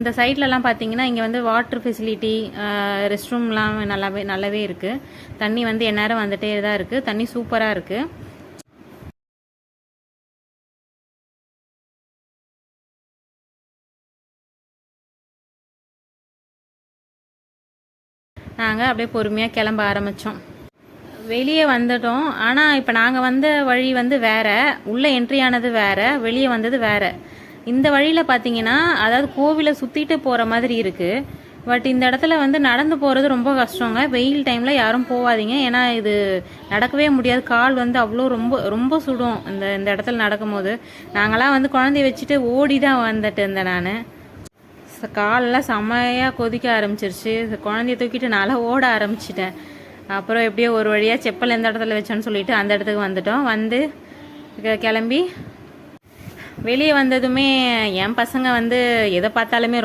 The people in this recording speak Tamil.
இந்த சைட்லலாம் பார்த்தீங்கன்னா இங்கே வந்து வாட்டர் ஃபெசிலிட்டி, ரெஸ்ட் ரூம்லாம் நல்லாவே இருக்குது. தண்ணி வந்து எந்நேரம் வந்துட்டே தான் இருக்குது. தண்ணி சூப்பராக இருக்குது. நாங்கள் அப்படியே பொறுமையாக கிளம்ப ஆரம்பித்தோம். வெளியே வந்துட்டோம். ஆனால் இப்போ நாங்கள் வந்த வழி வந்து வேறு, உள்ளே என்ட்ரி ஆனது வேறு, வெளியே வந்தது வேறு. இந்த வழியில் பார்த்தீங்கன்னா அதாவது கோவிலை சுற்றிட்டு போகிற மாதிரி இருக்குது. பட் இந்த இடத்துல வந்து நடந்து போகிறது ரொம்ப கஷ்டங்க. வெயில் டைமில் யாரும் போகாதீங்க. ஏன்னா இது நடக்கவே முடியாது. கால் வந்து அவ்வளோ ரொம்ப ரொம்ப சுடும் இந்த இடத்துல நடக்கும்போது. நாங்களாம் வந்து குழந்தைய வச்சுட்டு ஓடி தான் வந்துட்டு இருந்தேன் நான். காலெல்லாம் செம்மையாக கொதிக்க ஆரம்பிச்சிருச்சு. குழந்தைய தூக்கிட்டு நல்லா ஓட ஆரம்பிச்சிட்டேன். அப்புறம் எப்படியோ ஒரு வழியாக செப்பல் எந்த இடத்துல வச்சோன்னு சொல்லிட்டு அந்த இடத்துக்கு வந்துட்டோம். வந்து கிளம்பி வெளியே வந்ததுமே என் பசங்க வந்து எதை பார்த்தாலுமே ரொம்ப